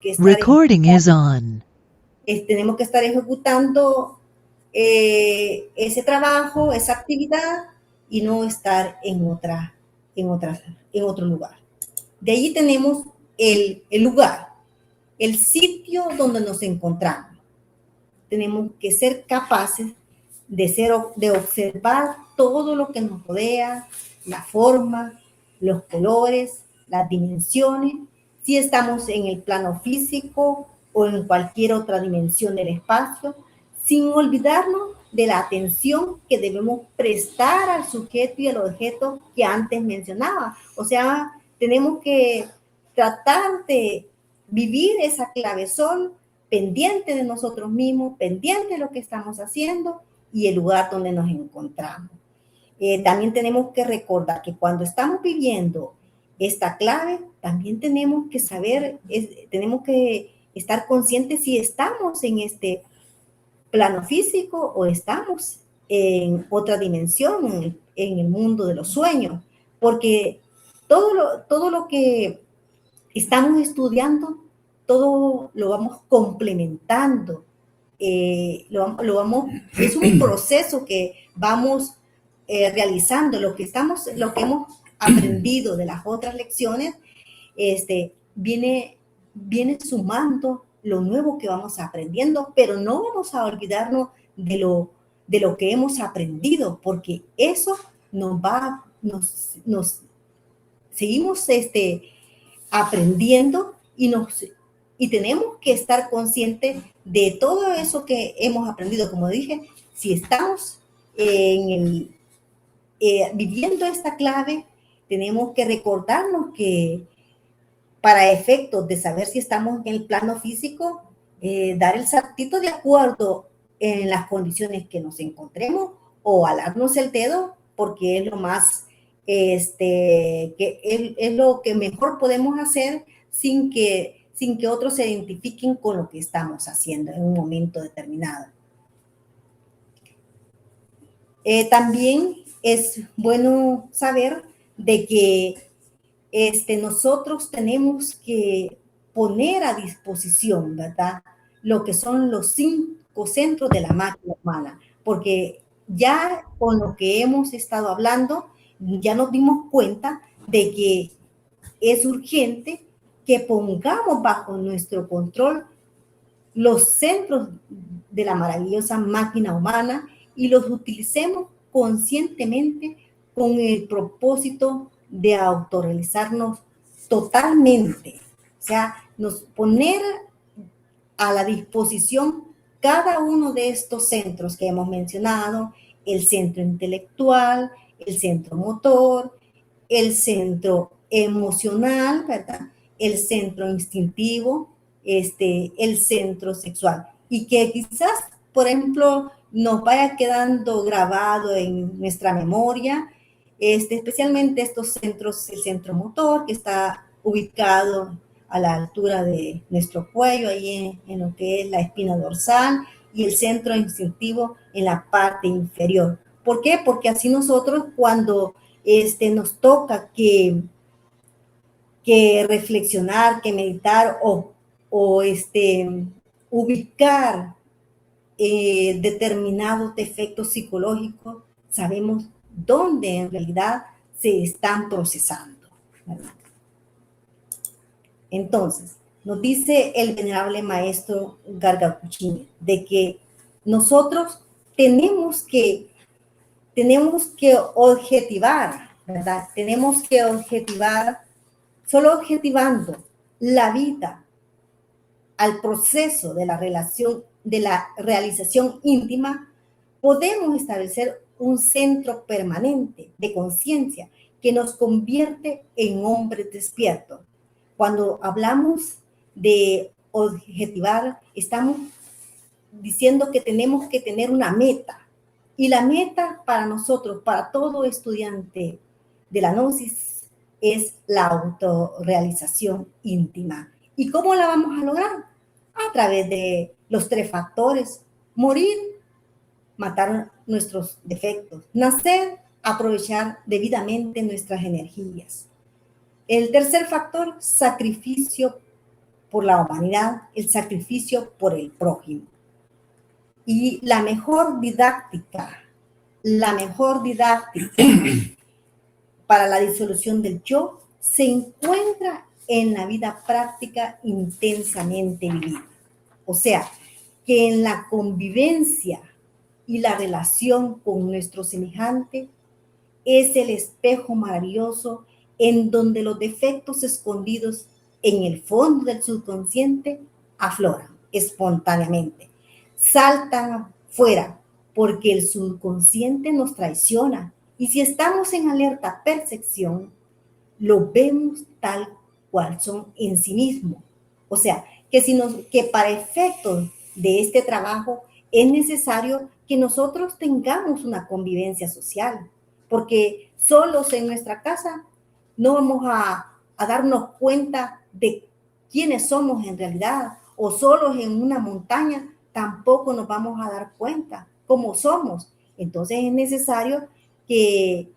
que estar Recording is on. tenemos que estar ejecutando ese trabajo, esa actividad y no estar en otro lugar. De allí tenemos el lugar, el sitio donde nos encontramos. Tenemos que ser capaces de observar todo lo que nos rodea, la forma, los colores, las dimensiones, si estamos en el plano físico o en cualquier otra dimensión del espacio, sin olvidarnos de la atención que debemos prestar al sujeto y al objeto que antes mencionaba. O sea, tenemos que tratar de vivir esa clavesol pendiente de nosotros mismos, pendiente de lo que estamos haciendo y el lugar donde nos encontramos. También tenemos que recordar que cuando estamos viviendo esta clave, también tenemos que saber, tenemos que estar conscientes si estamos en este plano físico o estamos en otra dimensión, en el mundo de los sueños, porque todo lo que estamos estudiando, todo lo vamos complementando, es un proceso que vamos realizando, lo que hemos aprendido de las otras lecciones, viene sumando lo nuevo que vamos aprendiendo, pero no vamos a olvidarnos de lo que hemos aprendido, porque eso nos seguimos aprendiendo y tenemos que estar conscientes de todo eso que hemos aprendido. Como dije, si estamos viviendo esta clave, tenemos que recordarnos que para efectos de saber si estamos en el plano físico, dar el saltito de acuerdo en las condiciones que nos encontremos o alarnos el dedo porque es lo más que es lo que mejor podemos hacer sin que otros se identifiquen con lo que estamos haciendo en un momento determinado. También es bueno saber de que nosotros tenemos que poner a disposición, ¿verdad?, lo que son los 5 centros de la máquina humana, porque ya con lo que hemos estado hablando, ya nos dimos cuenta de que es urgente que pongamos bajo nuestro control los centros de la maravillosa máquina humana y los utilicemos conscientemente con el propósito de autorrealizarnos totalmente. O sea, poner a la disposición cada uno de estos centros que hemos mencionado, el centro intelectual, el centro motor, el centro emocional, ¿verdad?, el centro instintivo, el centro sexual. Y que quizás, por ejemplo, nos vaya quedando grabado en nuestra memoria, especialmente estos centros, el centro motor, que está ubicado a la altura de nuestro cuello, ahí en lo que es la espina dorsal, y el centro instintivo en la parte inferior. ¿Por qué? Porque así nosotros cuando nos toca que reflexionar, que meditar o ubicar determinados defectos psicológicos, sabemos dónde en realidad se están procesando, ¿verdad? Entonces, nos dice el venerable maestro Gargacuchini de que nosotros tenemos que objetivar, ¿verdad? Tenemos que objetivar, solo objetivando la vida al proceso de la realización íntima, podemos establecer un centro permanente de conciencia que nos convierte en hombres despiertos. Cuando hablamos de objetivar, estamos diciendo que tenemos que tener una meta. Y la meta para nosotros, para todo estudiante de la Gnosis, es la autorrealización íntima. ¿Y cómo la vamos a lograr? A través de los 3 factores: morir, matar nuestros defectos; nacer, aprovechar debidamente nuestras energías. El tercer factor, sacrificio por la humanidad, el sacrificio por el prójimo. Y la mejor didáctica para la disolución del yo se encuentra en la vida práctica intensamente vivida. O sea, que en la convivencia y la relación con nuestro semejante es el espejo maravilloso en donde los defectos escondidos en el fondo del subconsciente afloran espontáneamente, saltan fuera, porque el subconsciente nos traiciona y si estamos en alerta percepción, lo vemos tal cual son en sí mismo. O sea, que para efectos de este trabajo es necesario que nosotros tengamos una convivencia social, porque solos en nuestra casa no vamos a darnos cuenta de quiénes somos en realidad, o solos en una montaña tampoco nos vamos a dar cuenta cómo somos. Entonces es necesario que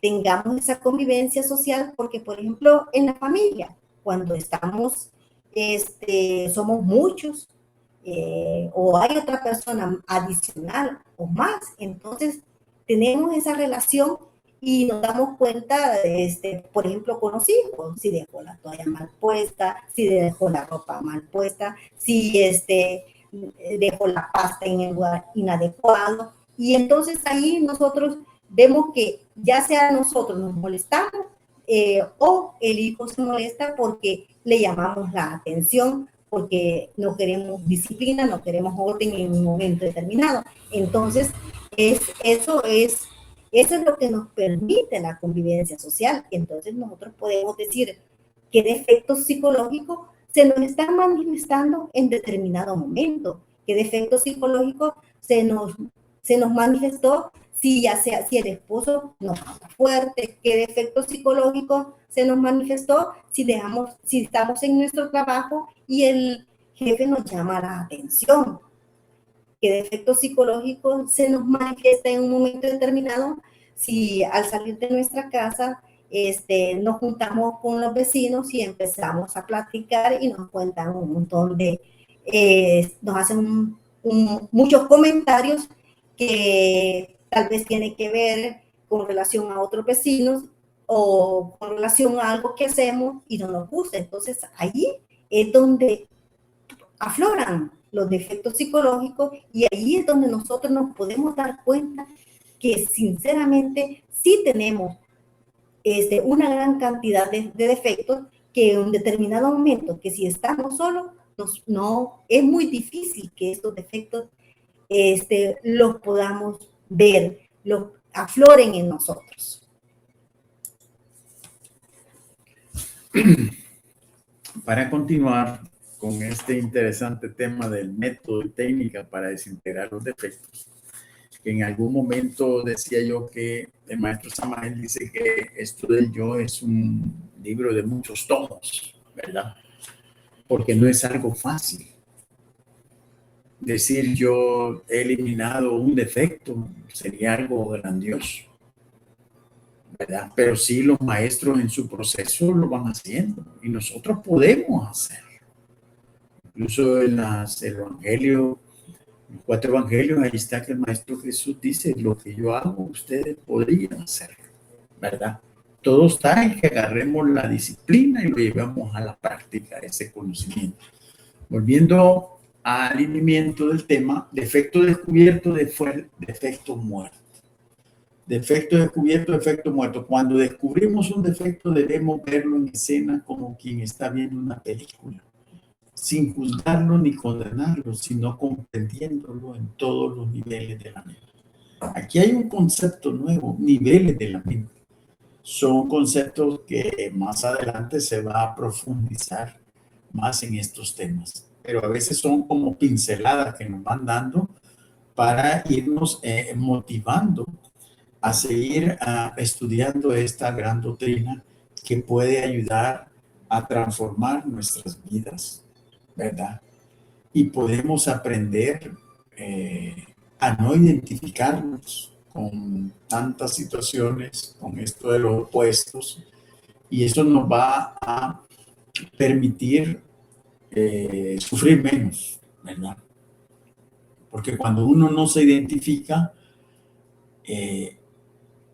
tengamos esa convivencia social, porque, por ejemplo, en la familia, cuando estamos, somos muchos, o hay otra persona adicional o más, entonces tenemos esa relación y nos damos cuenta, por ejemplo, con los hijos, si dejó la toalla mal puesta, si dejó la ropa mal puesta, si dejó la pasta en el lugar inadecuado, y entonces ahí nosotros vemos que ya sea nosotros nos molestamos o el hijo se molesta porque le llamamos la atención, porque no queremos disciplina, no queremos orden en un momento determinado. Entonces, eso es lo que nos permite la convivencia social. Entonces, nosotros podemos decir qué defectos psicológicos se nos están manifestando en determinado momento, qué defectos psicológicos se nos manifestó si el esposo nos habla fuerte, qué defectos psicológicos se nos manifestó si estamos en nuestro trabajo y el jefe nos llama la atención, qué defectos psicológicos se nos manifiesta en un momento determinado si al salir de nuestra casa nos juntamos con los vecinos y empezamos a platicar y nos cuentan un montón nos hacen muchos comentarios que tal vez tiene que ver con relación a otros vecinos o con relación a algo que hacemos y no nos gusta. Entonces, ahí es donde afloran los defectos psicológicos y ahí es donde nosotros nos podemos dar cuenta que sinceramente sí tenemos una gran cantidad de defectos que en un determinado momento, que si estamos solos, no, es muy difícil que estos defectos los podamos ver, los afloren en nosotros. Para continuar con este interesante tema del método y técnica para desintegrar los defectos, en algún momento decía yo que el maestro Samael dice que esto del yo es un libro de muchos tomos, ¿verdad? Porque no es algo fácil. Decir yo he eliminado un defecto sería algo grandioso, ¿verdad? Pero sí, los maestros en su proceso lo van haciendo y nosotros podemos hacerlo. Incluso en los evangelios, los 4 evangelios, ahí está que el maestro Jesús dice: lo que yo hago, ustedes podrían hacerlo, ¿verdad? Todo está en que agarremos la disciplina y lo llevamos a la práctica, ese conocimiento. Volviendo al alineamiento del tema, defecto descubierto, defecto muerto. Defecto descubierto, defecto muerto. Cuando descubrimos un defecto, debemos verlo en escena como quien está viendo una película, sin juzgarlo ni condenarlo, sino comprendiéndolo en todos los niveles de la mente. Aquí hay un concepto nuevo, niveles de la mente. Son conceptos que más adelante se va a profundizar más en estos temas, pero a veces son como pinceladas que nos van dando para irnos motivando a seguir estudiando esta gran doctrina que puede ayudar a transformar nuestras vidas, ¿verdad? Y podemos aprender a no identificarnos con tantas situaciones, con esto de los opuestos, y eso nos va a permitir sufrir menos, ¿verdad? Porque cuando uno no se identifica,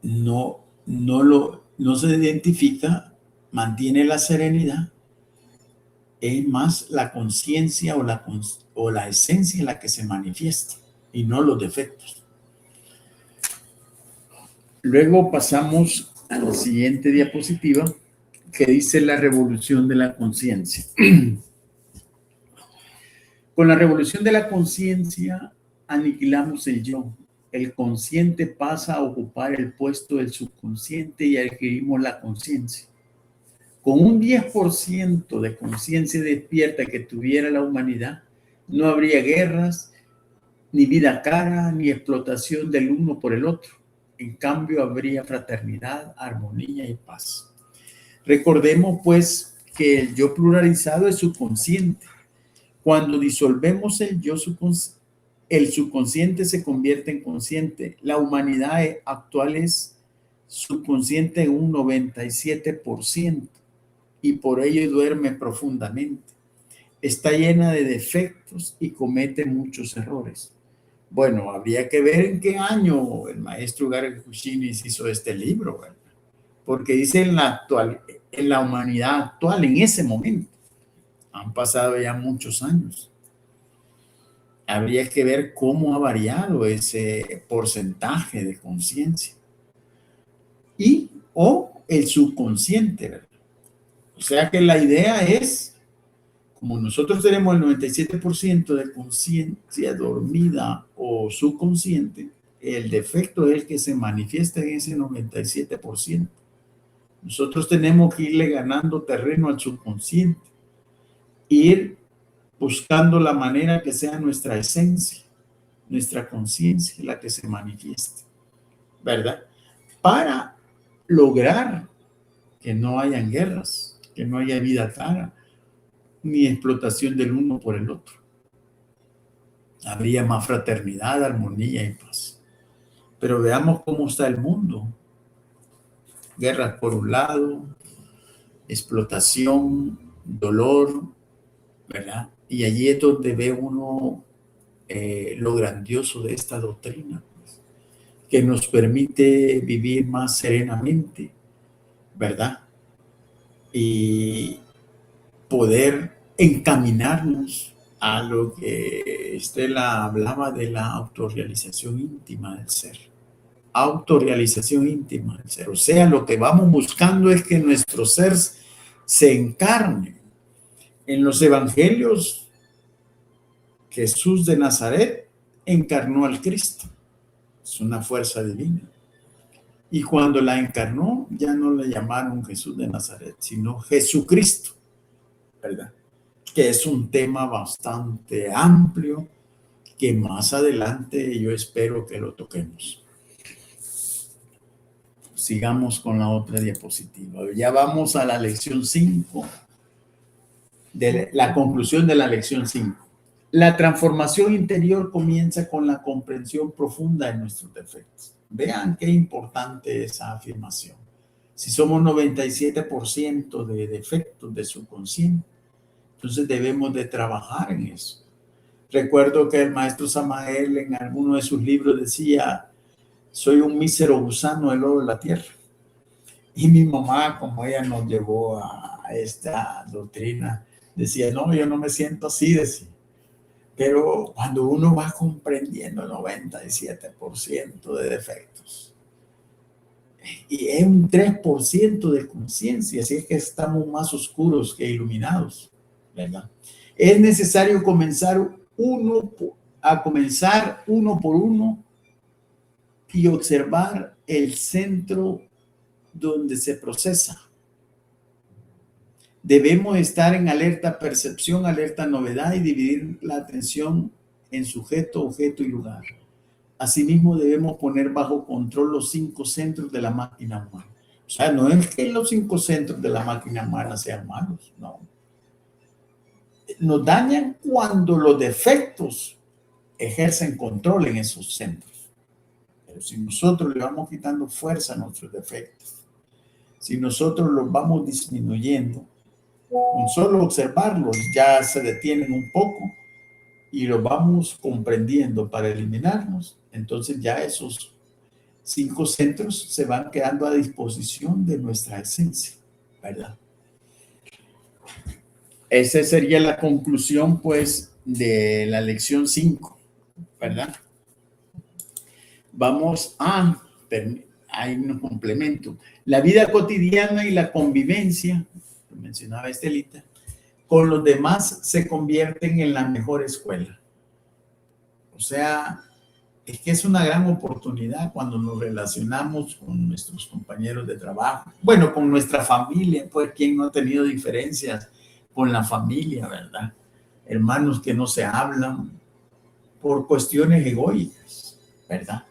no se identifica, mantiene la serenidad, es más la conciencia o la esencia la que se manifiesta y no los defectos. Luego pasamos a la siguiente diapositiva que dice la revolución de la conciencia. Con la revolución de la conciencia aniquilamos el yo. El consciente pasa a ocupar el puesto del subconsciente y adquirimos la conciencia. Con un 10% de conciencia despierta que tuviera la humanidad, no habría guerras, ni vida cara, ni explotación del uno por el otro. En cambio, habría fraternidad, armonía y paz. Recordemos, pues, que el yo pluralizado es subconsciente. Cuando disolvemos el yo subconsciente, el subconsciente se convierte en consciente. La humanidad actual es subconsciente en un 97%. Y por ello duerme profundamente. Está llena de defectos y comete muchos errores. Bueno, habría que ver en qué año el maestro Gareth Hutchins hizo este libro, ¿verdad? Porque dice en la humanidad actual, en ese momento. Han pasado ya muchos años. Habría que ver cómo ha variado ese porcentaje de conciencia. O el subconsciente, ¿verdad? O sea que la idea es, como nosotros tenemos el 97% de conciencia dormida o subconsciente, el defecto es el que se manifiesta en ese 97%. Nosotros tenemos que irle ganando terreno al subconsciente, ir buscando la manera que sea nuestra esencia, nuestra conciencia la que se manifieste, ¿verdad? Para lograr que no hayan guerras, que no haya vida cara, ni explotación del uno por el otro. Habría más fraternidad, armonía y paz. Pero veamos cómo está el mundo. Guerras por un lado, explotación, dolor, ¿verdad? Y allí es donde ve uno lo grandioso de esta doctrina, pues, que nos permite vivir más serenamente, ¿verdad? Y poder encaminarnos a lo que Estela hablaba de la autorrealización íntima del ser. Autorrealización íntima del ser. O sea, lo que vamos buscando es que nuestro ser se encarne. En los evangelios, Jesús de Nazaret encarnó al Cristo. Es una fuerza divina. Y cuando la encarnó, ya no le llamaron Jesús de Nazaret, sino Jesucristo, ¿verdad? Que es un tema bastante amplio que más adelante yo espero que lo toquemos. Sigamos con la otra diapositiva. Ya vamos a la lección 5, de la conclusión de la lección 5. La transformación interior comienza con la comprensión profunda de nuestros defectos. Vean qué importante esa afirmación. Si somos 97% de defectos de subconsciente, entonces debemos de trabajar en eso. Recuerdo que el maestro Samael en alguno de sus libros decía, soy un mísero gusano del lodo de la tierra. Y mi mamá, como ella nos llevó a esta doctrina, decía, no, yo no me siento así, decía. Pero cuando uno va comprendiendo el 97% de defectos, y es un 3% de conciencia, así es que estamos más oscuros que iluminados, ¿verdad? Es necesario comenzar uno por uno y observar el centro donde se procesa. Debemos estar en alerta percepción, alerta novedad y dividir la atención en sujeto, objeto y lugar. Asimismo, debemos poner bajo control los 5 centros de la máquina humana. O sea, no es que los 5 centros de la máquina humana sean malos, no. Nos dañan cuando los defectos ejercen control en esos centros. Pero si nosotros le vamos quitando fuerza a nuestros defectos, si nosotros los vamos disminuyendo, Con solo observarlos ya se detienen un poco y los vamos comprendiendo para eliminarlos. Entonces ya esos 5 centros se van quedando a disposición de nuestra esencia, ¿verdad? Esa sería la conclusión, pues, de la lección 5, ¿verdad? Vamos a, hay un complemento. La vida cotidiana y la convivencia, lo mencionaba Estelita, con los demás se convierten en la mejor escuela. O sea, es que es una gran oportunidad cuando nos relacionamos con nuestros compañeros de trabajo. Bueno, con nuestra familia, pues, ¿quién no ha tenido diferencias con la familia, verdad? Hermanos que no se hablan por cuestiones egoicas, ¿verdad?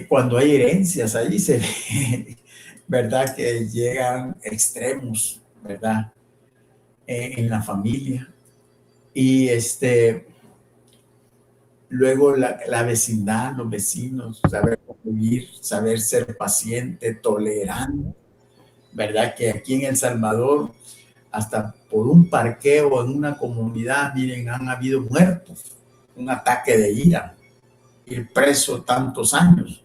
Cuando hay herencias, ahí se ve, ¿verdad? Que llegan extremos, ¿verdad? En la familia. Y luego la vecindad, los vecinos, saber convivir, saber ser paciente, tolerante, ¿verdad? Que aquí en El Salvador, hasta por un parqueo en una comunidad, miren, han habido muertos, un ataque de ira, ir preso tantos años,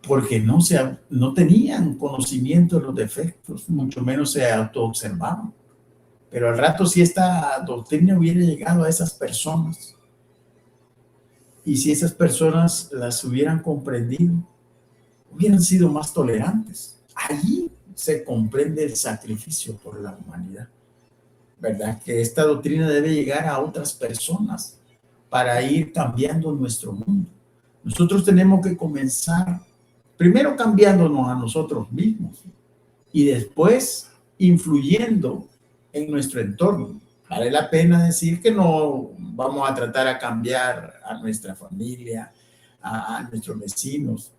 porque no tenían conocimiento de los defectos, mucho menos se autoobservaban. Pero al rato, si esta doctrina hubiera llegado a esas personas, y si esas personas las hubieran comprendido, hubieran sido más tolerantes. Allí se comprende el sacrificio por la humanidad, ¿verdad? Que esta doctrina debe llegar a otras personas para ir cambiando nuestro mundo. Nosotros tenemos que comenzar primero cambiándonos a nosotros mismos y después influyendo en nuestro entorno. Vale la pena decir que no vamos a tratar a cambiar a nuestra familia, a nuestros vecinos.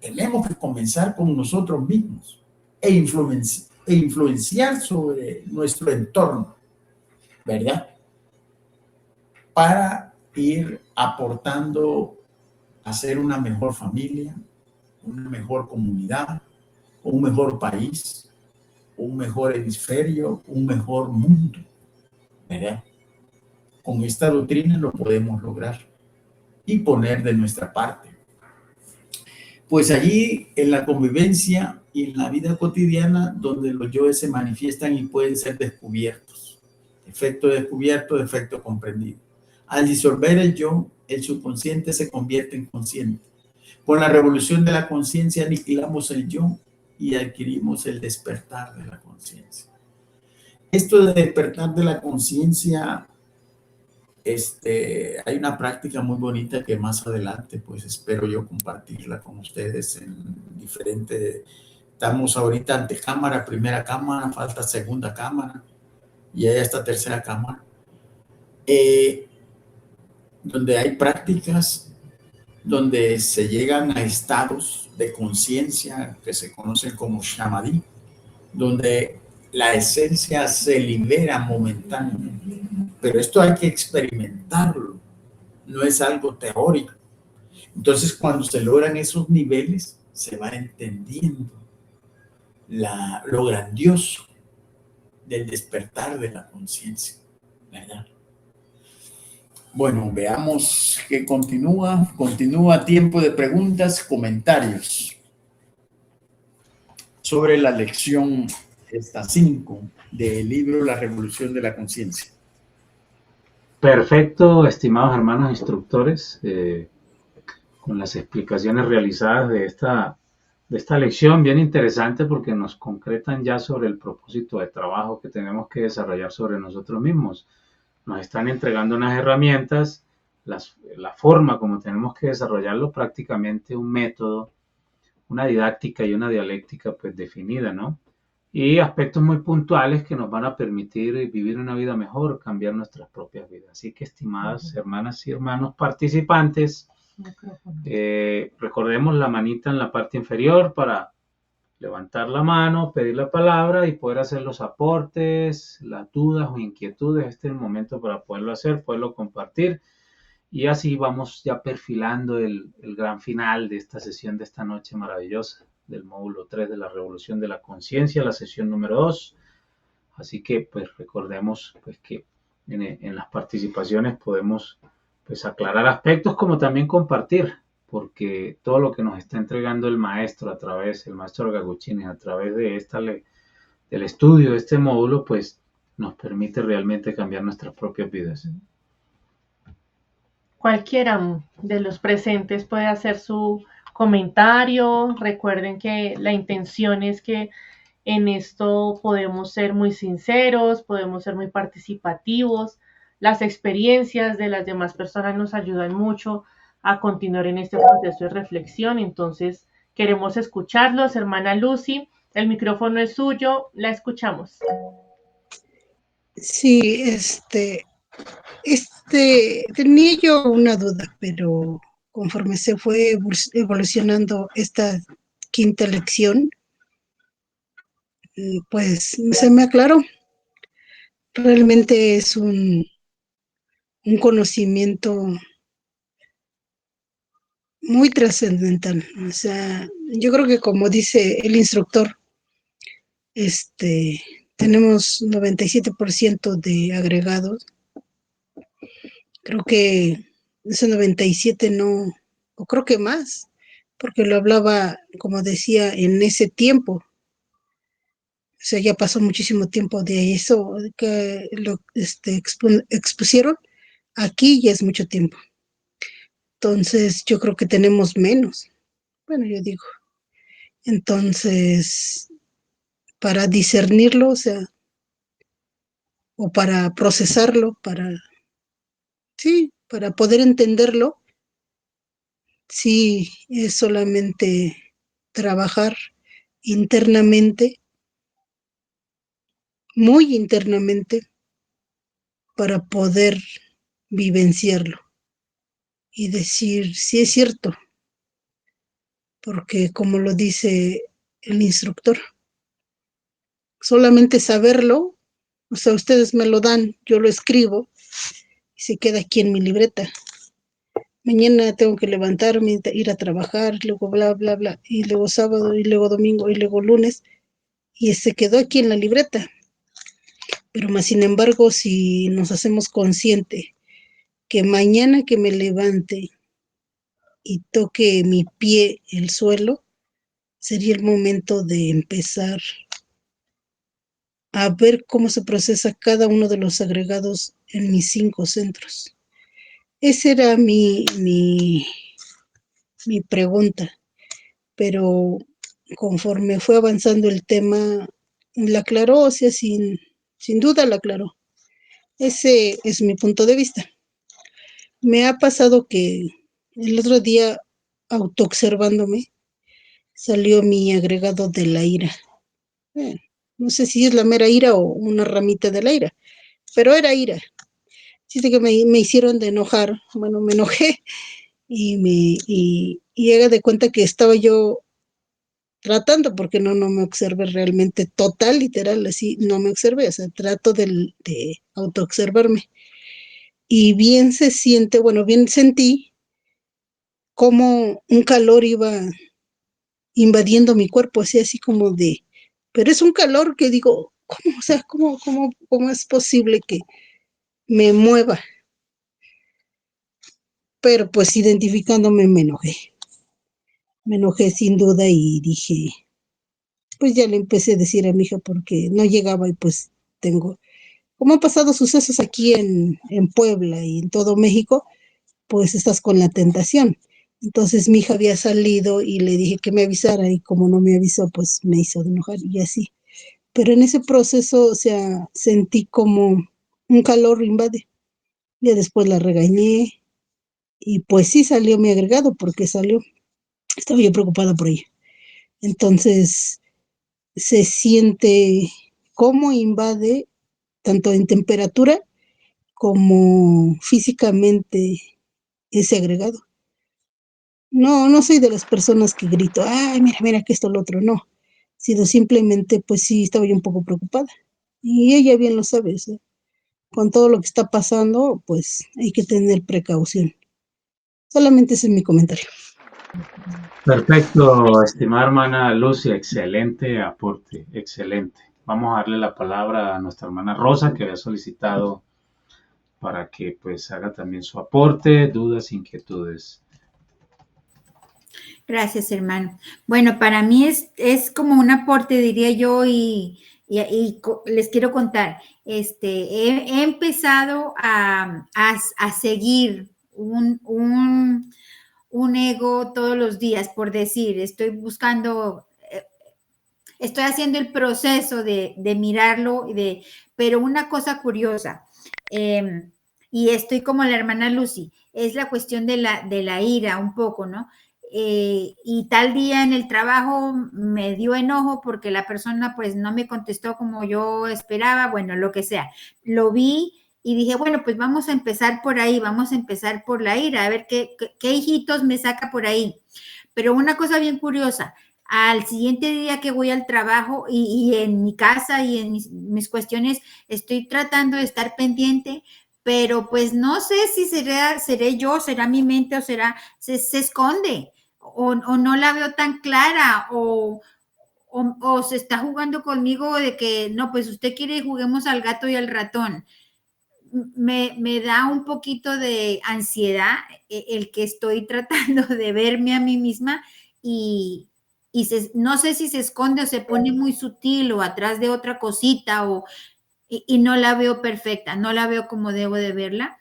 Tenemos que comenzar con nosotros mismos e influenciar sobre nuestro entorno, ¿verdad? Para ir aportando a ser una mejor familia, una mejor comunidad, un mejor país, un mejor hemisferio, un mejor mundo, ¿verdad? Con esta doctrina lo podemos lograr y poner de nuestra parte. Pues allí en la convivencia y en la vida cotidiana donde los yoes se manifiestan y pueden ser descubiertos. Efecto descubierto, efecto comprendido. Al disolver el yo, el subconsciente se convierte en consciente. Con la revolución de la conciencia aniquilamos el yo y adquirimos el despertar de la conciencia. Esto de despertar de la conciencia, hay una práctica muy bonita que más adelante, pues espero yo compartirla con ustedes en diferente. Estamos ahorita ante cámara, primera cámara, falta segunda cámara y hay esta tercera cámara, donde hay prácticas donde se llegan a estados de conciencia que se conocen como shamadí, donde la esencia se libera momentáneamente. Pero esto hay que experimentarlo, no es algo teórico. Entonces, cuando se logran esos niveles, se va entendiendo lo grandioso del despertar de la conciencia, ¿verdad? Bueno, veamos que continúa tiempo de preguntas, comentarios sobre la lección esta 5 del libro La Revolución de la Conciencia. Perfecto, estimados hermanos instructores, con las explicaciones realizadas de esta lección, bien interesante porque nos concretan ya sobre el propósito de trabajo que tenemos que desarrollar sobre nosotros mismos. Nos están entregando unas herramientas, la forma como tenemos que desarrollarlo, prácticamente un método, una didáctica y una dialéctica pues definida, ¿no? Y aspectos muy puntuales que nos van a permitir vivir una vida mejor, cambiar nuestras propias vidas. Así que, estimadas hermanas y hermanos participantes, recordemos la manita en la parte inferior para levantar la mano, pedir la palabra y poder hacer los aportes, las dudas o inquietudes. Este es el momento para poderlo hacer, poderlo compartir. Y así vamos ya perfilando el gran final de esta sesión de esta noche maravillosa. del módulo 3 de la Revolución de la Conciencia, la sesión número 2. Así que pues recordemos pues que en las participaciones podemos pues aclarar aspectos como también compartir, porque todo lo que nos está entregando el maestro el maestro Gaguchini a través de del estudio de este módulo, pues nos permite realmente cambiar nuestras propias vidas. Cualquiera de los presentes puede hacer su comentario. Recuerden que la intención es que en esto podemos ser muy sinceros, podemos ser muy participativos. Las experiencias de las demás personas nos ayudan mucho a continuar en este proceso de reflexión. Entonces, queremos escucharlos. Hermana Lucy, el micrófono es suyo, la escuchamos. Sí, tenía yo una duda, pero conforme se fue evolucionando esta quinta lección, pues se me aclaró. Realmente es un conocimiento muy trascendental. O sea, yo creo que como dice el instructor, tenemos 97% de agregados. Creo que ese 97 no, o creo que más, porque lo hablaba, como decía, en ese tiempo. O sea, ya pasó muchísimo tiempo de eso que lo expusieron. Aquí ya es mucho tiempo. Entonces, yo creo que tenemos menos. Bueno, yo digo. Entonces, para discernirlo, o sea, o para procesarlo, para poder entenderlo, sí es solamente trabajar internamente, muy internamente, para poder vivenciarlo y decir, sí es cierto, porque como lo dice el instructor, solamente saberlo, o sea, ustedes me lo dan, yo lo escribo y se queda aquí en mi libreta. Mañana tengo que levantarme, ir a trabajar, luego bla, bla, bla, y luego sábado, y luego domingo, y luego lunes, y se quedó aquí en la libreta. Pero más sin embargo, si nos hacemos consciente que mañana que me levante y toque mi pie el suelo, sería el momento de empezar a ver cómo se procesa cada uno de los agregados en mis 5 centros. Esa era mi pregunta, pero conforme fue avanzando el tema, la aclaró, o sea, sin duda la aclaró. Ese es mi punto de vista. Me ha pasado que el otro día, autoobservándome, salió mi agregado de la ira. No sé si es la mera ira o una ramita de la ira, pero era ira. Sí, que me hicieron de enojar. Bueno, me enojé y haga de cuenta que estaba yo tratando, porque no me observé realmente total, literal, así, no me observé, o sea, trato de autoobservarme. Y bien se siente, bueno, bien sentí como un calor iba invadiendo mi cuerpo, así como de, pero es un calor que digo, ¿cómo? O sea, ¿cómo es posible que me mueva? Pero pues identificándome me enojé sin duda y dije, pues ya le empecé a decir a mi hija porque no llegaba y pues como han pasado sucesos aquí en Puebla y en todo México, pues estás con la tentación. Entonces mi hija había salido y le dije que me avisara y como no me avisó, pues me hizo de enojar y así. Pero en ese proceso, o sea, sentí como un calor invade. Ya después la regañé y pues sí salió mi agregado porque salió. Estaba yo preocupada por ella. Entonces se siente cómo invade tanto en temperatura como físicamente ese agregado. No soy de las personas que grito, ay, mira, que esto, lo otro, no. Sino simplemente, pues sí, estaba yo un poco preocupada. Y ella bien lo sabe, ¿sí? Con todo lo que está pasando, pues hay que tener precaución. Solamente ese es mi comentario. Perfecto, estimada hermana Lucy, excelente aporte, excelente. Vamos a darle la palabra a nuestra hermana Rosa, que había solicitado para que pues haga también su aporte, dudas, inquietudes. Gracias, hermano. Bueno, para mí es como un aporte, diría yo, les quiero contar. He empezado a seguir un ego todos los días, por decir, estoy buscando, estoy haciendo el proceso de mirarlo, pero una cosa curiosa, y estoy como la hermana Lucy, es la cuestión de la ira un poco, ¿no? Y tal día en el trabajo me dio enojo porque la persona pues no me contestó como yo esperaba, bueno, lo que sea. Lo vi y dije, bueno, pues vamos a empezar por ahí, vamos a empezar por la ira, a ver qué hijitos me saca por ahí. Pero una cosa bien curiosa, al siguiente día que voy al trabajo y en mi casa y en mis cuestiones, estoy tratando de estar pendiente, pero pues no sé si seré yo, será mi mente o se esconde o no la veo tan clara o se está jugando conmigo de que no, pues usted quiere juguemos al gato y al ratón. Me da un poquito de ansiedad el que estoy tratando de verme a mí misma y no sé si se esconde o se pone muy sutil o atrás de otra cosita y no la veo perfecta, no la veo como debo de verla.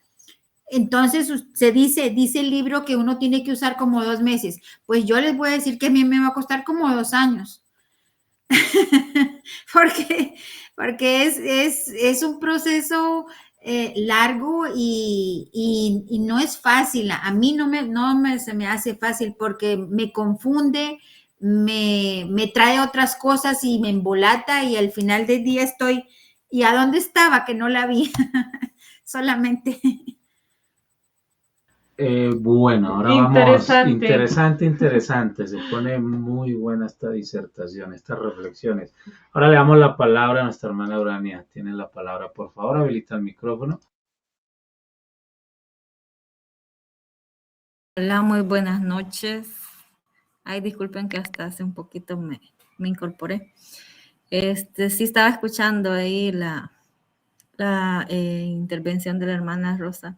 Entonces dice el libro que uno tiene que usar como 2 meses. Pues yo les voy a decir que a mí me va a costar como 2 años. porque porque es un proceso largo y no es fácil. A mí se me hace fácil porque me confunde, me trae otras cosas y me embolata y al final del día estoy, ¿y a dónde estaba que no la vi? Solamente. Bueno, ahora vamos, Interesante. interesante, se pone muy buena esta disertación, estas reflexiones. Ahora le damos la palabra a nuestra hermana Urania, tiene la palabra, por favor, habilita el micrófono. Hola, muy buenas noches. Ay, disculpen que hasta hace un poquito me incorporé. Sí estaba escuchando ahí la intervención de la hermana Rosa.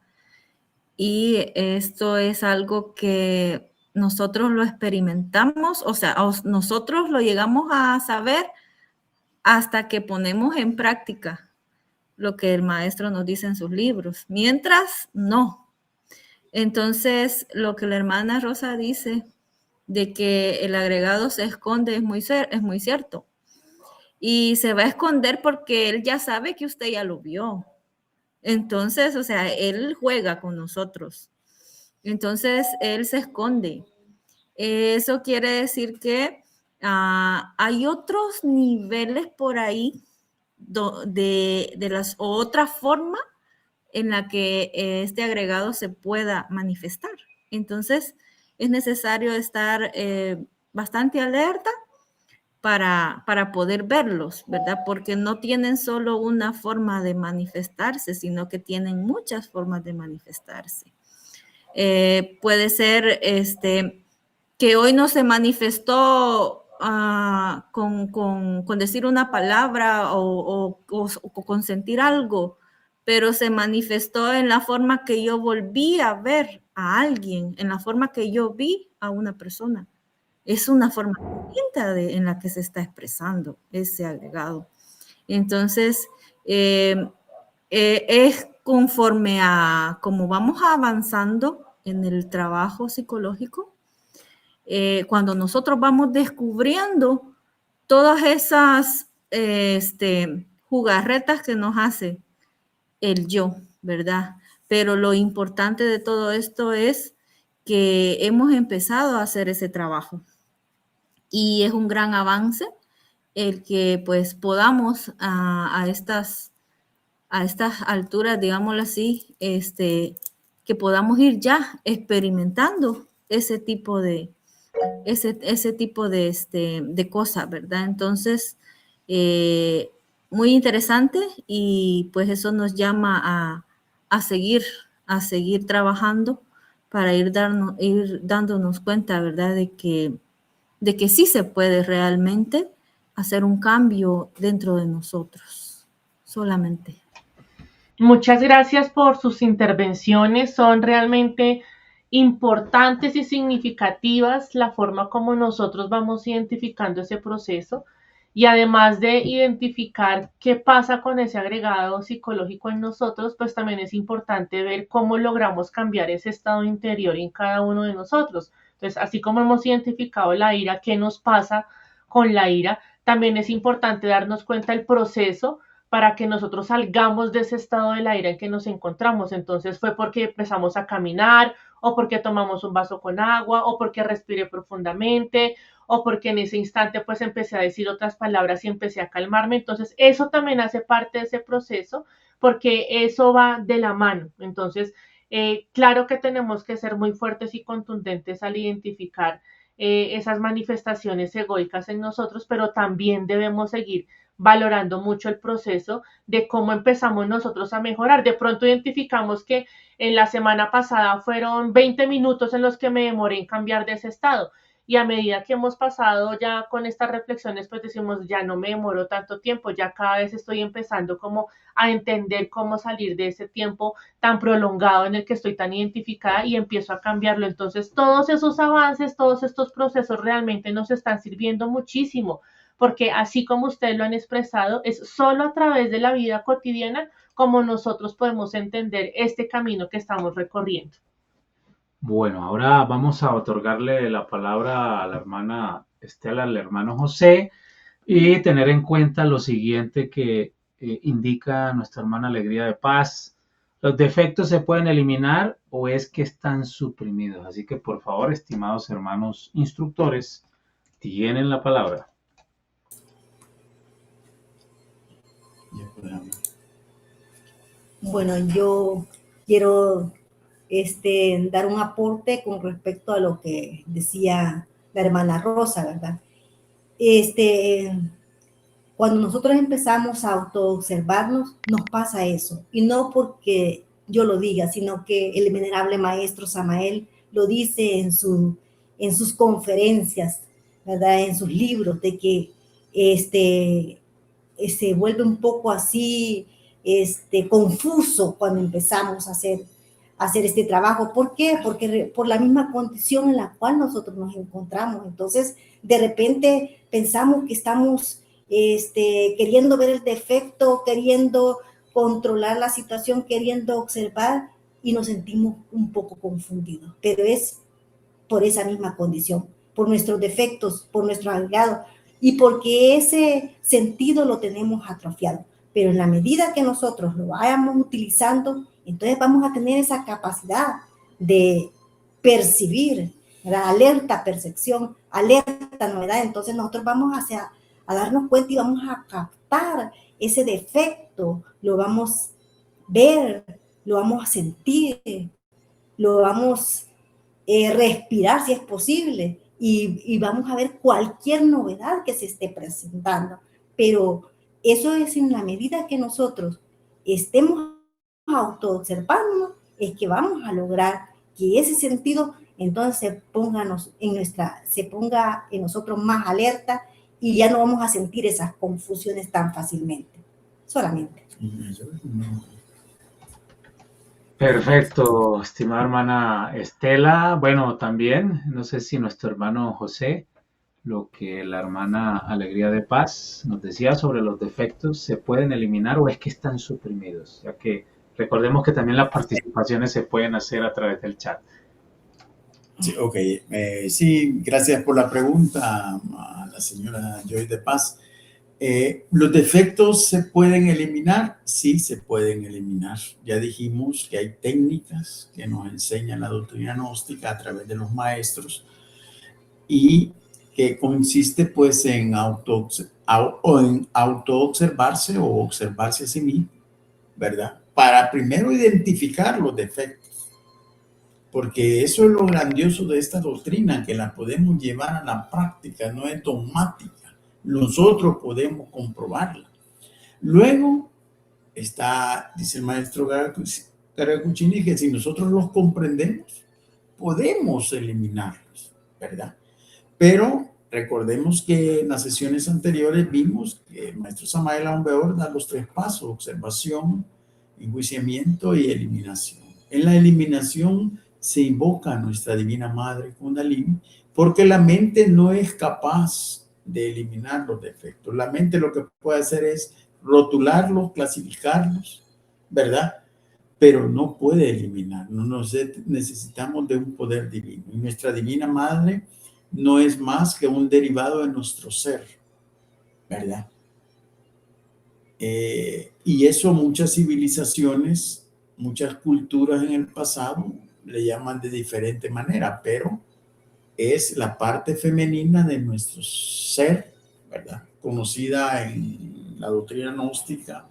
Y esto es algo que nosotros lo experimentamos, o sea, nosotros lo llegamos a saber hasta que ponemos en práctica lo que el maestro nos dice en sus libros. Mientras, no. Entonces, lo que la hermana Rosa dice de que el agregado se esconde es muy cierto. Y se va a esconder porque él ya sabe que usted ya lo vio. Entonces, o sea, él juega con nosotros. Entonces, él se esconde. Eso quiere decir que hay otros niveles por ahí de las otra forma en la que este agregado se pueda manifestar. Entonces, es necesario estar bastante alerta para poder verlos, ¿verdad? Porque no tienen solo una forma de manifestarse, sino que tienen muchas formas de manifestarse. Puede ser que hoy no se manifestó con decir una palabra o con sentir algo, pero se manifestó en la forma que yo volví a ver a alguien, en la forma que yo vi a una persona. Es una forma distinta en la que se está expresando ese agregado. Entonces, es conforme a como vamos avanzando en el trabajo psicológico, cuando nosotros vamos descubriendo todas esas jugarretas que nos hace el yo, ¿verdad? Pero lo importante de todo esto es que hemos empezado a hacer ese trabajo y es un gran avance el que pues podamos a estas alturas, digámoslo así, que podamos ir ya experimentando ese tipo de de cosas, ¿verdad? Entonces, muy interesante y pues eso nos llama a seguir trabajando para ir dándonos cuenta, ¿verdad? De que sí se puede realmente hacer un cambio dentro de nosotros, solamente. Muchas gracias por sus intervenciones, son realmente importantes y significativas la forma como nosotros vamos identificando ese proceso y además de identificar qué pasa con ese agregado psicológico en nosotros, pues también es importante ver cómo logramos cambiar ese estado interior en cada uno de nosotros. Entonces, así como hemos identificado la ira, qué nos pasa con la ira, también es importante darnos cuenta del proceso para que nosotros salgamos de ese estado de la ira en que nos encontramos. Entonces fue porque empezamos a caminar, o porque tomamos un vaso con agua, o porque respiré profundamente, o porque en ese instante pues empecé a decir otras palabras y empecé a calmarme. Entonces eso también hace parte de ese proceso, porque eso va de la mano. Entonces, claro que tenemos que ser muy fuertes y contundentes al identificar esas manifestaciones egoicas en nosotros, pero también debemos seguir valorando mucho el proceso de cómo empezamos nosotros a mejorar. De pronto identificamos que en la semana pasada fueron 20 minutos en los que me demoré en cambiar de ese estado. Y a medida que hemos pasado ya con estas reflexiones, pues decimos, ya no me demoro tanto tiempo, ya cada vez estoy empezando como a entender cómo salir de ese tiempo tan prolongado en el que estoy tan identificada y empiezo a cambiarlo. Entonces, todos esos avances, todos estos procesos realmente nos están sirviendo muchísimo, porque así como ustedes lo han expresado, es solo a través de la vida cotidiana como nosotros podemos entender este camino que estamos recorriendo. Bueno, ahora vamos a otorgarle la palabra a la hermana Estela, al hermano José, y tener en cuenta lo siguiente que indica nuestra hermana Alegría de Paz. ¿Los defectos se pueden eliminar o es que están suprimidos? Así que, por favor, estimados hermanos instructores, tienen la palabra. Bueno, yo quiero dar un aporte con respecto a lo que decía la hermana Rosa, ¿verdad? Cuando nosotros empezamos a autoobservarnos, nos pasa eso. Y no porque yo lo diga, sino que el venerable maestro Samael lo dice en sus conferencias, ¿verdad? En sus libros, de que se vuelve un poco así confuso cuando empezamos a hacer este trabajo. ¿Por qué? Porque por la misma condición en la cual nosotros nos encontramos. Entonces, de repente pensamos que estamos queriendo ver el defecto, queriendo controlar la situación, queriendo observar, y nos sentimos un poco confundidos. Pero es por esa misma condición, por nuestros defectos, por nuestro agregado, y porque ese sentido lo tenemos atrofiado. Pero en la medida que nosotros lo vayamos utilizando, entonces vamos a tener esa capacidad de percibir, ¿verdad? Alerta percepción, alerta novedad. Entonces nosotros vamos a darnos cuenta y vamos a captar ese defecto, lo vamos a ver, lo vamos a sentir, lo vamos a respirar si es posible, y vamos a ver cualquier novedad que se esté presentando. Pero eso es en la medida que nosotros estemos autoobservándonos, es que vamos a lograr que ese sentido entonces se ponga en nosotros más alerta, y ya no vamos a sentir esas confusiones tan fácilmente. Solamente. Perfecto, estimada hermana Estela. Bueno, también, no sé si nuestro hermano José, lo que la hermana Alegría de Paz nos decía sobre los defectos, ¿se pueden eliminar o es que están suprimidos? Ya que recordemos que también las participaciones se pueden hacer a través del chat. Sí, ok. Sí, gracias por la pregunta a la señora Joy de Paz. ¿Los defectos se pueden eliminar? Sí, se pueden eliminar. Ya dijimos que hay técnicas que nos enseñan la doctrina gnóstica a través de los maestros, y que consiste pues en autoobservarse o observarse a sí mismo, ¿verdad? Para primero identificar los defectos. Porque eso es lo grandioso de esta doctrina, que la podemos llevar a la práctica, no es dogmática. Nosotros podemos comprobarla. Luego dice el maestro Garacucini, que si nosotros los comprendemos, podemos eliminarlos, ¿verdad? Pero recordemos que en las sesiones anteriores vimos que el maestro Samael Aun Weor da los 3 pasos: observación, enjuiciamiento y eliminación. En la eliminación se invoca a nuestra Divina Madre Kundalini, porque la mente no es capaz de eliminar los defectos. La mente lo que puede hacer es rotularlos, clasificarlos, ¿verdad? Pero no puede eliminar. Necesitamos de un poder divino. Y nuestra Divina Madre no es más que un derivado de nuestro ser, ¿verdad? Y eso muchas civilizaciones, muchas culturas en el pasado le llaman de diferente manera, pero es la parte femenina de nuestro ser, ¿verdad? Conocida en la doctrina gnóstica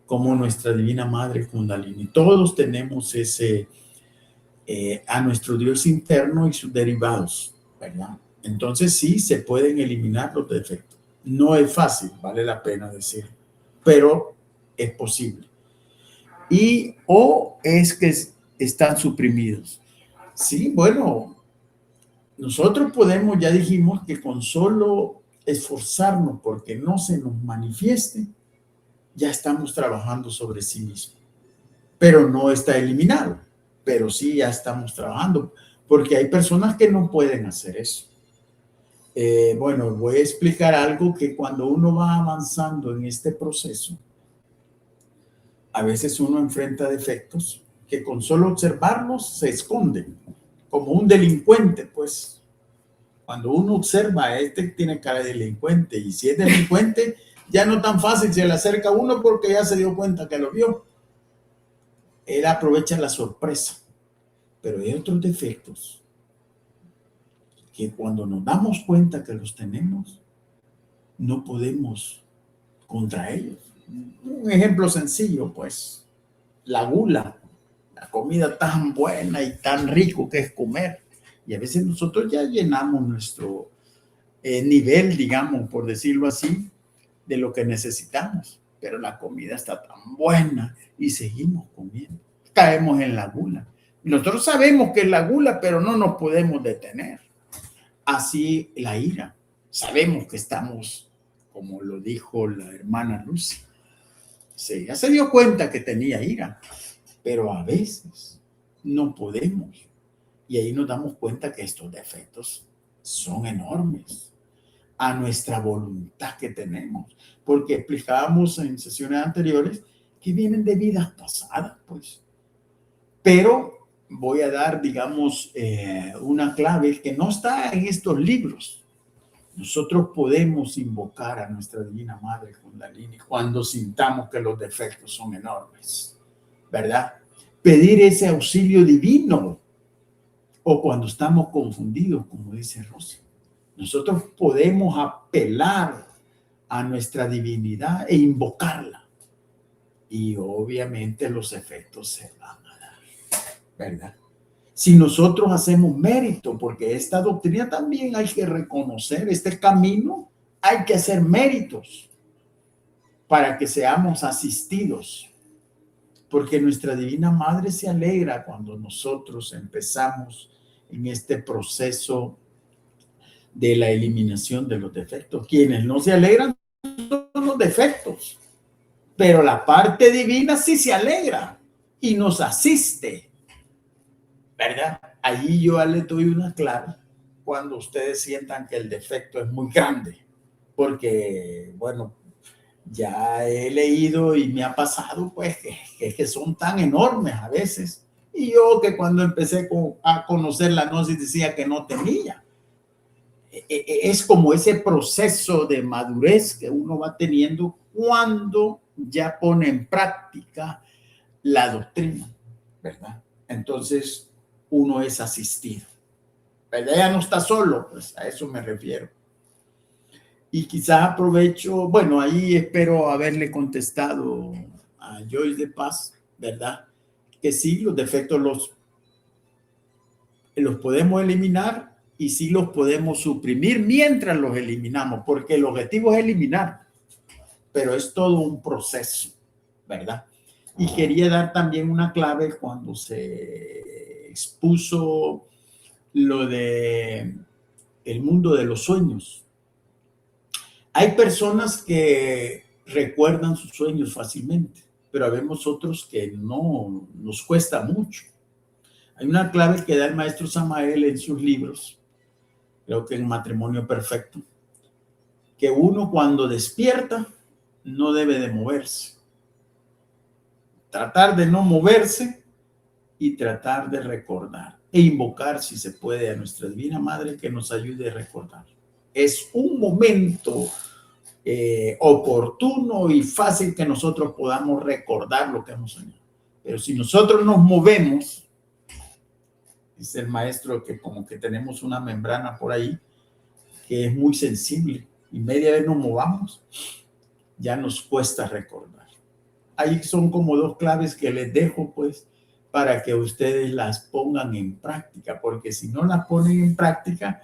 como nuestra Divina Madre Kundalini. Todos tenemos a nuestro Dios interno y sus derivados, ¿verdad? Entonces sí se pueden eliminar los defectos. No es fácil, vale la pena decir, pero es posible. O es que están suprimidos. Sí, bueno, nosotros podemos, ya dijimos que con solo esforzarnos porque no se nos manifieste, ya estamos trabajando sobre sí mismo. Pero no está eliminado, pero sí ya estamos trabajando, porque hay personas que no pueden hacer eso. Bueno, voy a explicar algo que cuando uno va avanzando en este proceso, a veces uno enfrenta defectos que con solo observarlos se esconden, como un delincuente, pues. Cuando uno observa, este tiene cara de delincuente, y si es delincuente, ya no tan fácil se le acerca a uno porque ya se dio cuenta que lo vio. Él aprovecha la sorpresa. Pero hay otros defectos que cuando nos damos cuenta que los tenemos, no podemos contra ellos. Un ejemplo sencillo, pues, la gula, la comida tan buena y tan rico que es comer. Y a veces nosotros ya llenamos nuestro nivel, digamos, por decirlo así, de lo que necesitamos. Pero la comida está tan buena y seguimos comiendo. Caemos en la gula. Nosotros sabemos que es la gula, pero no nos podemos detener. Así la ira. Sabemos que estamos, como lo dijo la hermana Lucy. Sí, ya se dio cuenta que tenía ira, pero a veces no podemos. Y ahí nos damos cuenta que estos defectos son enormes a nuestra voluntad que tenemos. Porque explicábamos en sesiones anteriores que vienen de vidas pasadas, pues. Pero voy a dar, digamos, una clave que no está en estos libros. Nosotros podemos invocar a nuestra Divina Madre Kundalini cuando sintamos que los defectos son enormes, ¿verdad? Pedir ese auxilio divino, o cuando estamos confundidos, como dice Rosy. Nosotros podemos apelar a nuestra divinidad e invocarla. Y obviamente los efectos se van a dar, ¿verdad? Si nosotros hacemos mérito, porque esta doctrina también hay que reconocer, este camino hay que hacer méritos para que seamos asistidos, porque nuestra Divina Madre se alegra cuando nosotros empezamos en este proceso de la eliminación de los defectos. Quienes no se alegran son los defectos, pero la parte divina sí se alegra y nos asiste, ¿verdad? Allí yo le doy una clave cuando ustedes sientan que el defecto es muy grande, porque, bueno, ya he leído y me ha pasado, pues, que son tan enormes a veces. Y yo que cuando empecé a conocer la gnosis decía que no tenía. Es como ese proceso de madurez que uno va teniendo cuando ya pone en práctica la doctrina, ¿verdad? Entonces, uno es asistido, ¿verdad? Ya no está solo, pues a eso me refiero. Y quizás aprovecho, bueno, ahí espero haberle contestado a Joyce de Paz, ¿verdad? Que sí, los defectos los podemos eliminar y sí los podemos suprimir mientras los eliminamos, porque el objetivo es eliminar, pero es todo un proceso, ¿verdad? Y quería dar también una clave cuando se expuso lo de el mundo de los sueños. Hay personas que recuerdan sus sueños fácilmente, pero habemos otros que no, nos cuesta mucho. Hay una clave que da el maestro Samael en sus libros, creo que en Matrimonio Perfecto, que uno cuando despierta no debe de moverse. Tratar de no moverse y tratar de recordar e invocar, si se puede, a nuestra Divina Madre que nos ayude a recordar. Es un momento oportuno y fácil que nosotros podamos recordar lo que hemos soñado. Pero si nosotros nos movemos, dice el maestro que como que tenemos una membrana por ahí que es muy sensible y media vez nos movamos, ya nos cuesta recordar. Ahí son como dos claves que les dejo pues para que ustedes las pongan en práctica, porque si no las ponen en práctica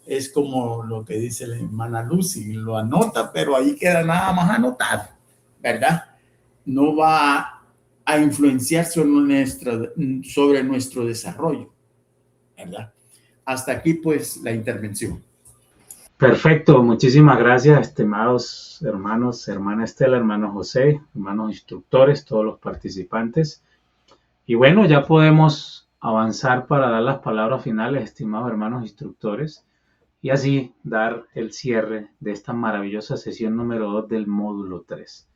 es como lo que dice la hermana Lucy, lo anota, pero ahí queda nada más anotado, ¿verdad? No va a influenciar sobre nuestro desarrollo, ¿verdad? Hasta aquí pues la intervención. Perfecto, muchísimas gracias, estimados hermanos, hermana Estela, hermano José, hermanos instructores, todos los participantes. Y bueno, ya podemos avanzar para dar las palabras finales, estimados hermanos instructores, y así dar el cierre de esta maravillosa sesión número 2 del módulo 3.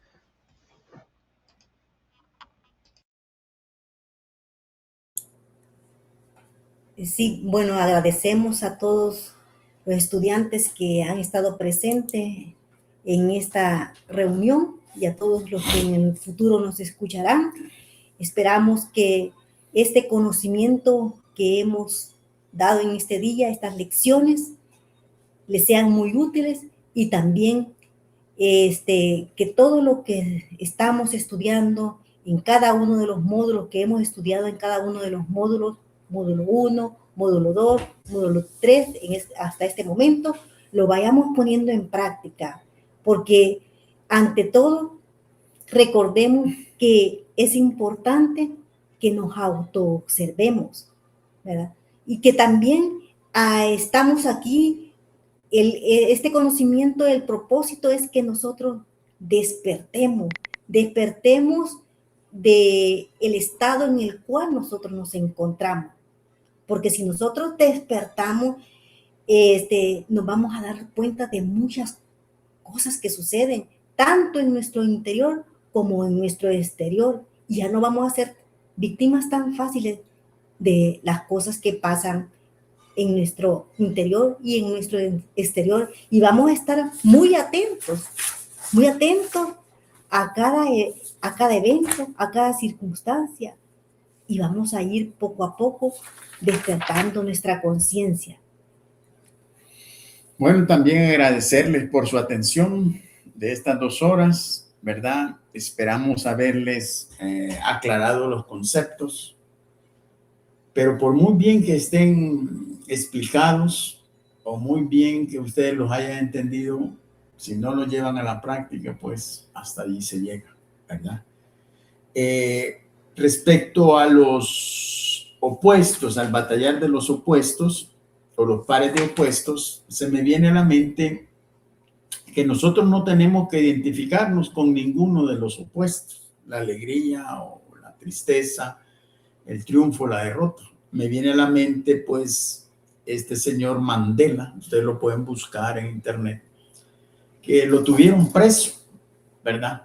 Sí, bueno, agradecemos a todos los estudiantes que han estado presentes en esta reunión y a todos los que en el futuro nos escucharán. Esperamos que este conocimiento que hemos dado en este día, estas lecciones, les sean muy útiles y también que todo lo que estamos estudiando en cada uno de los módulos que hemos estudiado en cada uno de los módulos, módulo 1, módulo 2, módulo 3, hasta este momento, lo vayamos poniendo en práctica, porque ante todo, recordemos que es importante que nos autoobservemos, ¿verdad? Y que también estamos aquí, este conocimiento, el propósito es que nosotros despertemos del estado en el cual nosotros nos encontramos. Porque si nosotros despertamos, nos vamos a dar cuenta de muchas cosas que suceden, tanto en nuestro interior como en nuestro exterior. Y ya no vamos a ser víctimas tan fáciles de las cosas que pasan en nuestro interior y en nuestro exterior. Y vamos a estar muy atentos a cada evento, a cada circunstancia. Y vamos a ir poco a poco despertando nuestra conciencia. Bueno, también agradecerles por su atención de estas 2 horas, ¿verdad? Esperamos haberles aclarado los conceptos, pero por muy bien que estén explicados o muy bien que ustedes los hayan entendido, si no lo llevan a la práctica, pues hasta allí se llega, ¿verdad? Respecto a los opuestos, al batallar de los opuestos o los pares de opuestos, se me viene a la mente que nosotros no tenemos que identificarnos con ninguno de los opuestos, la alegría o la tristeza, el triunfo, la derrota. Me viene a la mente, pues, este señor Mandela, ustedes lo pueden buscar en internet, que lo tuvieron preso, ¿verdad?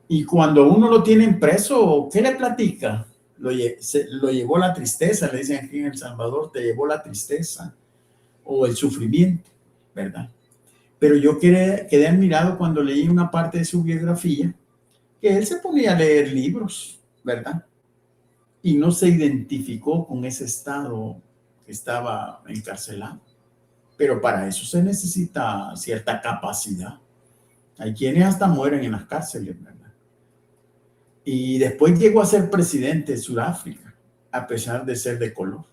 Y cuando uno lo tienen preso, ¿qué le platica? Lo llevó la tristeza, le dicen aquí en El Salvador, te llevó la tristeza o el sufrimiento, ¿verdad? Pero yo quedé admirado cuando leí una parte de su biografía, que él se ponía a leer libros, ¿verdad? Y no se identificó con ese estado que estaba encarcelado. Pero para eso se necesita cierta capacidad. Hay quienes hasta mueren en las cárceles, ¿verdad? Y después llegó a ser presidente de Sudáfrica, a pesar de ser de color.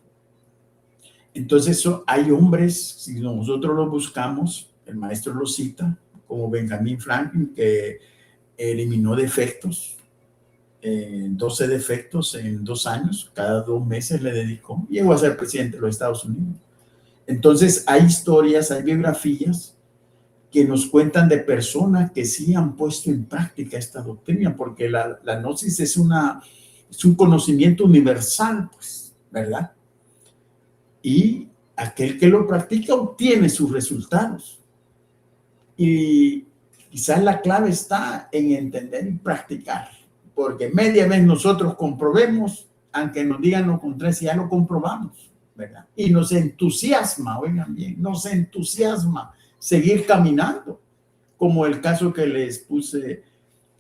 Entonces hay hombres, si nosotros los buscamos, el maestro los cita, como Benjamin Franklin, que eliminó defectos, 12 defectos en 2 años, cada 2 meses le dedicó, y llegó a ser presidente de los Estados Unidos. Entonces hay historias, hay biografías que nos cuentan de personas que sí han puesto en práctica esta doctrina, porque la gnosis es un conocimiento universal, pues, ¿verdad? Y aquel que lo practica obtiene sus resultados. Y quizás la clave está en entender y practicar, porque media vez nosotros comprobemos, aunque nos digan lo contrario, si ya lo comprobamos, ¿verdad? Y nos entusiasma, oigan bien, nos entusiasma seguir caminando, como el caso que les puse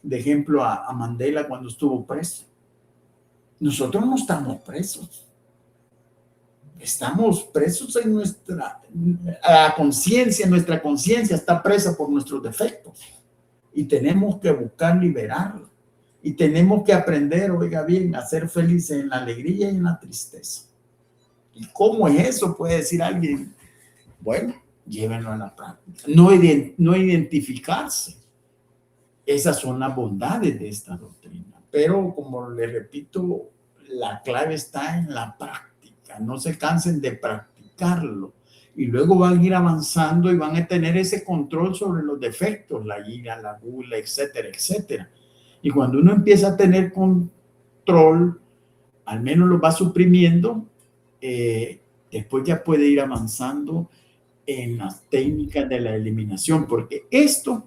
de ejemplo a Mandela cuando estuvo preso. Nosotros no estamos presos. Estamos presos en nuestra conciencia. Nuestra conciencia está presa por nuestros defectos y tenemos que buscar liberarla. Y tenemos que aprender, oiga bien, a ser felices en la alegría y en la tristeza. ¿Y cómo es eso? Puede decir alguien. Bueno, llévenlo a la práctica. No identificarse. Esas son las bondades de esta doctrina. Pero, como les repito, la clave está en la práctica. No se cansen de practicarlo. Y luego van a ir avanzando y van a tener ese control sobre los defectos, la ira, la gula, etcétera, etcétera. Y cuando uno empieza a tener control, al menos lo va suprimiendo, después ya puede ir avanzando en las técnicas de la eliminación, porque esto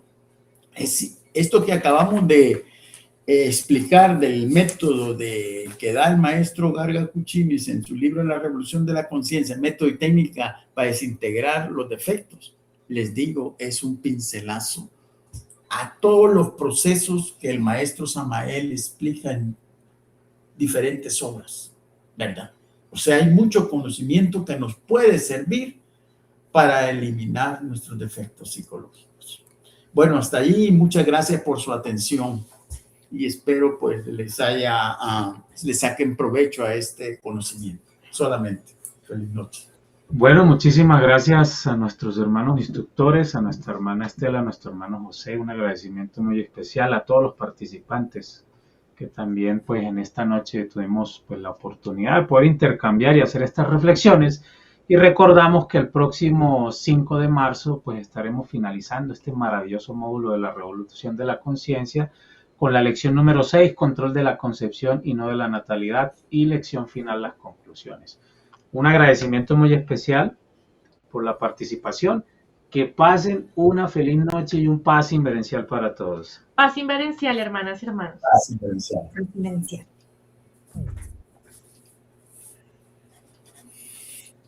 que acabamos de explicar del método que da el maestro Garga Kuchinis en su libro La Revolución de la Conciencia, método y técnica para desintegrar los defectos, les digo, es un pincelazo a todos los procesos que el maestro Samael explica en diferentes obras, ¿verdad? O sea, hay mucho conocimiento que nos puede servir para eliminar nuestros defectos psicológicos. Bueno, hasta ahí, muchas gracias por su atención y espero pues le saquen provecho a este conocimiento. Solamente. Feliz noche. Bueno, muchísimas gracias a nuestros hermanos instructores, a nuestra hermana Estela, a nuestro hermano José, un agradecimiento muy especial a todos los participantes que también pues en esta noche tuvimos pues la oportunidad de poder intercambiar y hacer estas reflexiones, y recordamos que el próximo 5 de marzo pues estaremos finalizando este maravilloso módulo de la Revolución de la Conciencia con la lección número 6, control de la concepción y no de la natalidad, y lección final, las conclusiones. Un agradecimiento muy especial por la participación. Que pasen una feliz noche y un paz inverencial para todos. Paz inverencial, hermanas y hermanos. Paz inverencial. Confidencial.